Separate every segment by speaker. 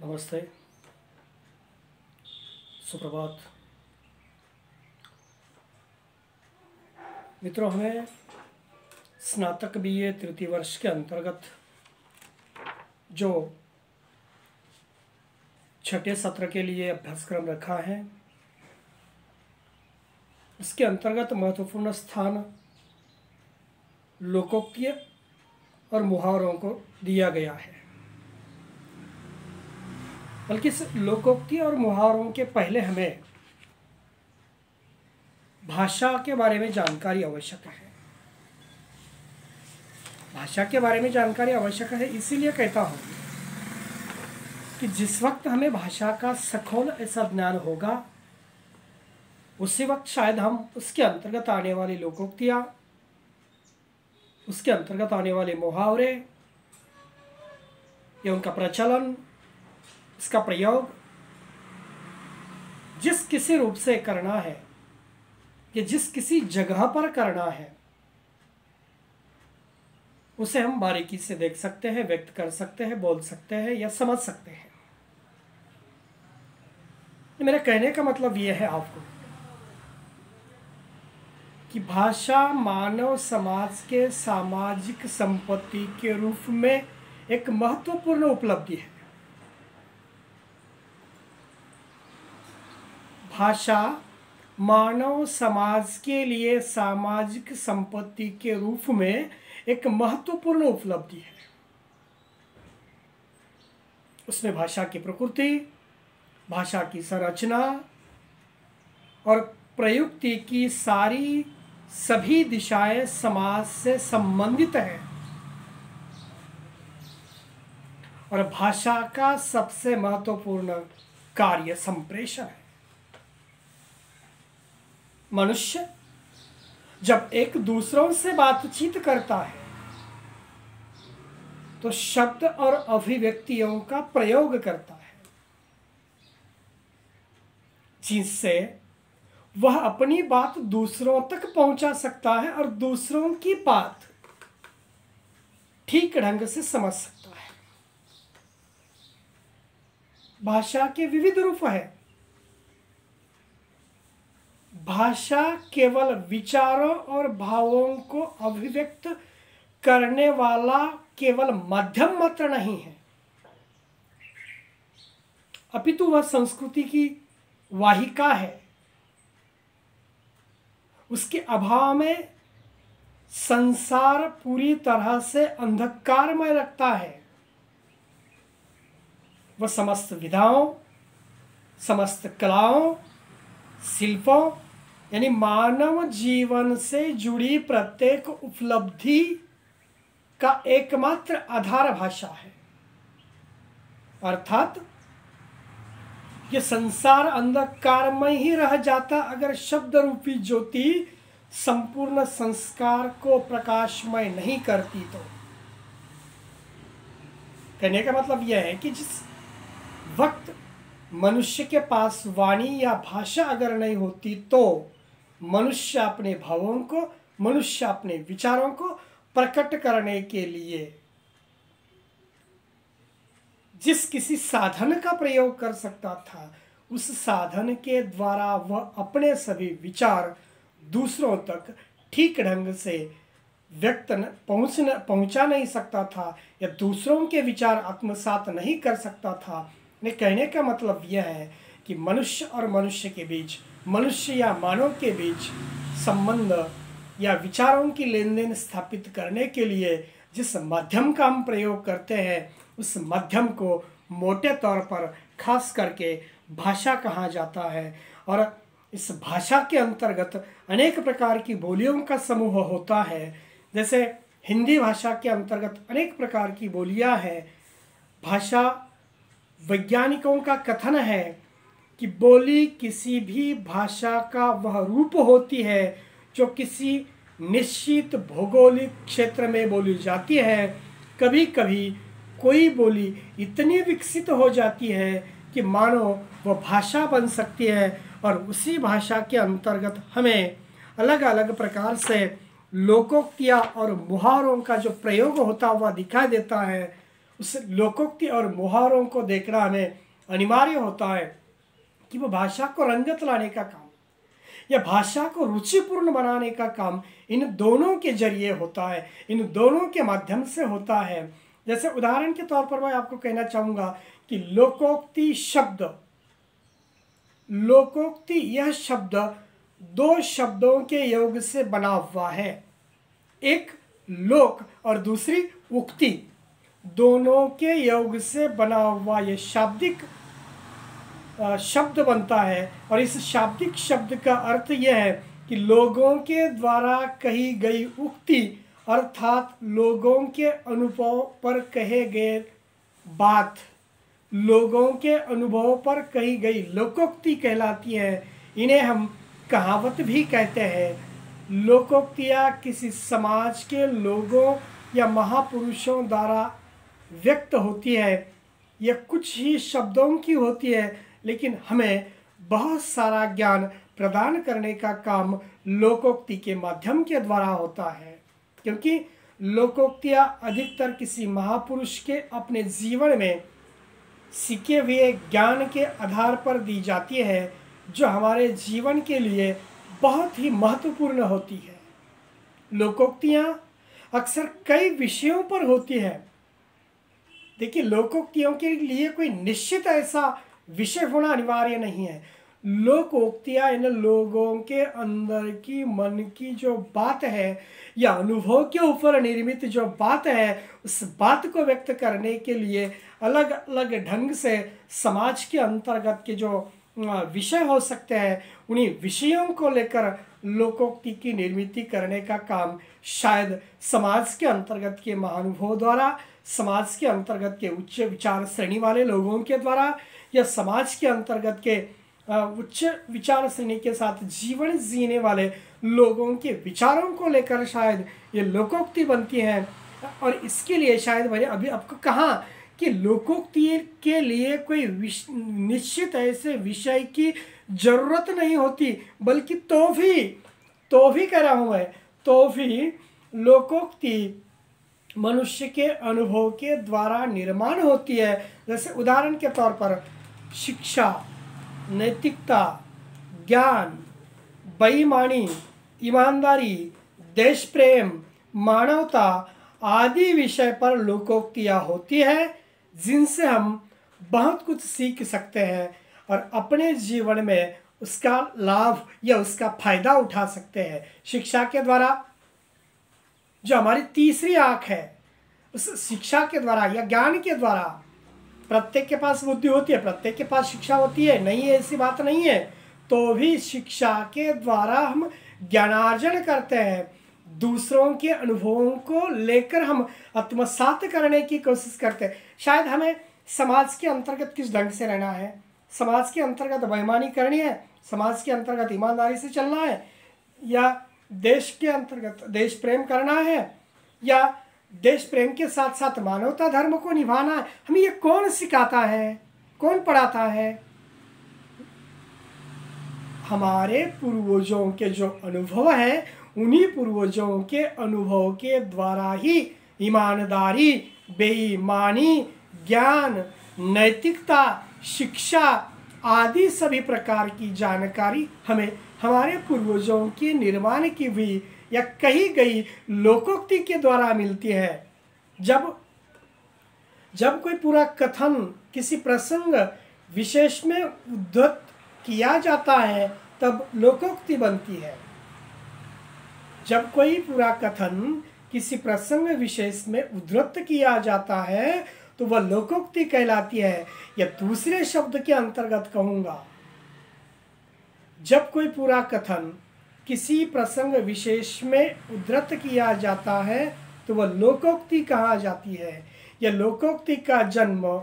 Speaker 1: नमस्ते, सुप्रभात। मित्रों, हमें स्नातक बीए तृतीय वर्ष के अंतर्गत जो छठे सत्र के लिए अभ्यासक्रम रखा है, इसके अंतर्गत महत्वपूर्ण स्थान लोकोक्ति और मुहावरों को दिया गया है। बल्कि इस लोकोक्ति और मुहावरों के पहले हमें भाषा के बारे में जानकारी आवश्यक है। भाषा के बारे में जानकारी आवश्यक है, इसीलिए कहता हूँ कि जिस वक्त हमें भाषा का सखोल ऐसा ज्ञान होगा, उसी वक्त शायद हम उसके अंतर्गत आने वाली लोकोक्तियाँ, उसके अंतर्गत आने वाले मुहावरे या उनका प्रचलन, इसका प्रयोग जिस किसी रूप से करना है या जिस किसी जगह पर करना है, उसे हम बारीकी से देख सकते हैं, व्यक्त कर सकते हैं, बोल सकते हैं या समझ सकते हैं। मेरा कहने का मतलब यह है आपको कि भाषा मानव समाज के सामाजिक संपत्ति के रूप में एक महत्वपूर्ण उपलब्धि है। भाषा मानव समाज के लिए सामाजिक संपत्ति के रूप में एक महत्वपूर्ण उपलब्धि है। उसमें भाषा की प्रकृति, भाषा की संरचना और प्रयुक्ति की सभी दिशाएं समाज से संबंधित हैं। और भाषा का सबसे महत्वपूर्ण कार्य संप्रेषण है। मनुष्य जब एक दूसरों से बातचीत करता है तो शब्द और अभिव्यक्तियों का प्रयोग करता है, जिससे वह अपनी बात दूसरों तक पहुंचा सकता है और दूसरों की बात ठीक ढंग से समझ सकता है। भाषा के विविध रूप हैं। भाषा केवल विचारों और भावों को अभिव्यक्त करने वाला केवल माध्यम मात्र नहीं है, अपितु वह संस्कृति की वाहिका है। उसके अभाव में संसार पूरी तरह से अंधकारमय लगता है। वह समस्त विधाओं, समस्त कलाओं, शिल्पों यानी मानव जीवन से जुड़ी प्रत्येक उपलब्धि का एकमात्र आधार भाषा है। अर्थात ये संसार अंधकारमय ही रह जाता अगर शब्द रूपी ज्योति संपूर्ण संस्कार को प्रकाशमय नहीं करती तो। कहने का मतलब यह है कि जिस वक्त मनुष्य के पास वाणी या भाषा अगर नहीं होती तो मनुष्य अपने भावों को, मनुष्य अपने विचारों को प्रकट करने के लिए जिस किसी साधन का प्रयोग कर सकता था, उस साधन के द्वारा वह अपने सभी विचार दूसरों तक ठीक ढंग से पहुंचा नहीं सकता था या दूसरों के विचार आत्मसात नहीं कर सकता था। ने कहने का मतलब यह है कि मनुष्य और मनुष्य के बीच, मनुष्य या मानव के बीच संबंध या विचारों की लेन देन स्थापित करने के लिए जिस माध्यम का हम प्रयोग करते हैं, उस माध्यम को मोटे तौर पर खास करके भाषा कहा जाता है। और इस भाषा के अंतर्गत अनेक प्रकार की बोलियों का समूह होता है। जैसे हिंदी भाषा के अंतर्गत अनेक प्रकार की बोलियां हैं। भाषा वैज्ञानिकों का कथन है कि बोली किसी भी भाषा का वह रूप होती है जो किसी निश्चित भौगोलिक क्षेत्र में बोली जाती है। कभी कभी कोई बोली इतनी विकसित हो जाती है कि मानो वह भाषा बन सकती है और उसी भाषा के अंतर्गत हमें अलग अलग प्रकार से लोकोक्तियाँ और मुहावरों का जो प्रयोग होता हुआ दिखाई देता है, उस लोकोक्ति और मुहावरों को देखना हमें अनिवार्य होता है कि वो भाषा को रंगत लाने का काम या भाषा को रुचिपूर्ण बनाने का काम इन दोनों के जरिए होता है, इन दोनों के माध्यम से होता है। जैसे उदाहरण के तौर पर मैं आपको कहना चाहूँगा कि लोकोक्ति शब्द, लोकोक्ति यह शब्द दो शब्दों के योग से बना हुआ है, एक लोक और दूसरी उक्ति, दोनों के योग से बना हुआ यह शाब्दिक शब्द बनता है। और इस शाब्दिक शब्द का अर्थ यह है कि लोगों के द्वारा कही गई उक्ति अर्थात लोगों के अनुभव पर कहे गए बात, लोगों के अनुभव पर कही गई लोकोक्ति कहलाती है। इन्हें हम कहावत भी कहते हैं। लोकोक्तियाँ किसी समाज के लोगों या महापुरुषों द्वारा व्यक्त होती है। यह कुछ ही शब्दों की होती है, लेकिन हमें बहुत सारा ज्ञान प्रदान करने का काम लोकोक्ति के माध्यम के द्वारा होता है, क्योंकि लोकोक्तियाँ अधिकतर किसी महापुरुष के अपने जीवन में सीखे हुए ज्ञान के आधार पर दी जाती है, जो हमारे जीवन के लिए बहुत ही महत्वपूर्ण होती है। लोकोक्तियाँ अक्सर कई विषयों पर होती है। देखिए, लोकोक्तियों के लिए कोई निश्चित ऐसा विषय होना अनिवार्य नहीं है। लोकोक्तियाँ इन लोगों के अंदर की मन की जो बात है या अनुभव के ऊपर निर्मित जो बात है, उस बात को व्यक्त करने के लिए अलग अलग ढंग से समाज के अंतर्गत के जो विषय हो सकते हैं, उन्हीं विषयों को लेकर लोकोक्ति की निर्मित करने का काम शायद समाज के अंतर्गत के महानुभव द्वारा, समाज के अंतर्गत के उच्च विचार श्रेणी वाले लोगों के द्वारा या समाज के अंतर्गत के उच्च विचार श्रेणी के साथ जीवन जीने वाले लोगों के विचारों को लेकर शायद ये लोकोक्ति बनती है। और इसके लिए शायद मैंने अभी आपको कहा कि लोकोक्ति के लिए कोई निश्चित ऐसे विषय की जरूरत नहीं होती, बल्कि तो भी कह रहा हूँ मैं, तो भी लोकोक्ति मनुष्य के अनुभव के द्वारा निर्माण होती है। जैसे उदाहरण के तौर पर शिक्षा, नैतिकता, ज्ञान, बेईमानी, ईमानदारी, देश प्रेम, मानवता आदि विषय पर लोकोक्तियाँ होती है, जिनसे हम बहुत कुछ सीख सकते हैं और अपने जीवन में उसका लाभ या उसका फायदा उठा सकते हैं। शिक्षा के द्वारा जो हमारी तीसरी आँख है, उस शिक्षा के द्वारा या ज्ञान के द्वारा, प्रत्येक के पास बुद्धि होती है, प्रत्येक के पास शिक्षा होती है, नहीं है ऐसी बात नहीं है, तो भी शिक्षा के द्वारा हम ज्ञानार्जन करते हैं। दूसरों के अनुभवों को लेकर हम आत्मसात करने की कोशिश करते हैं। शायद हमें समाज के अंतर्गत किस ढंग से रहना है, समाज के अंतर्गत बेईमानी करनी है, समाज के अंतर्गत ईमानदारी से चलना है, या देश के अंतर्गत देश प्रेम करना है, या देश प्रेम के साथ साथ मानवता धर्म को निभाना है। हमें ये कौन सिखाता है, कौन पढ़ाता है? हमारे पूर्वजों के जो अनुभव है, उन्हीं पूर्वजों के अनुभव के द्वारा ही ईमानदारी, बेईमानी, ज्ञान, नैतिकता, शिक्षा आदि सभी प्रकार की जानकारी हमें हमारे पूर्वजों के निर्माण की हुई या कही गई लोकोक्ति के द्वारा मिलती है। जब कोई पूरा कथन किसी प्रसंग विशेष में उद्धृत किया जाता है, तब लोकोक्ति बनती है। जब कोई पूरा कथन किसी प्रसंग विशेष में उद्धृत किया जाता है, तो वह लोकोक्ति कहलाती है। या दूसरे शब्द के अंतर्गत कहूँगा, जब कोई पूरा कथन किसी प्रसंग विशेष में उद्धृत किया जाता है, तो वह लोकोक्ति कहा जाती है। यह लोकोक्ति का जन्म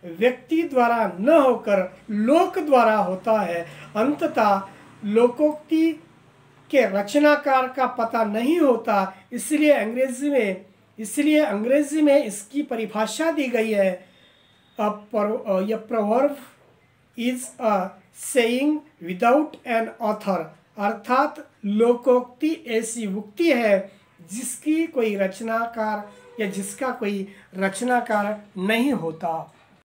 Speaker 1: व्यक्ति द्वारा न होकर लोक द्वारा होता है। अंततः लोकोक्ति के रचनाकार का पता नहीं होता, इसलिए अंग्रेजी में इसकी परिभाषा दी गई है, a proverb is a saying without an author। अर्थात लोकोक्ति ऐसी उक्ति है जिसकी कोई रचनाकार या जिसका कोई रचनाकार नहीं होता।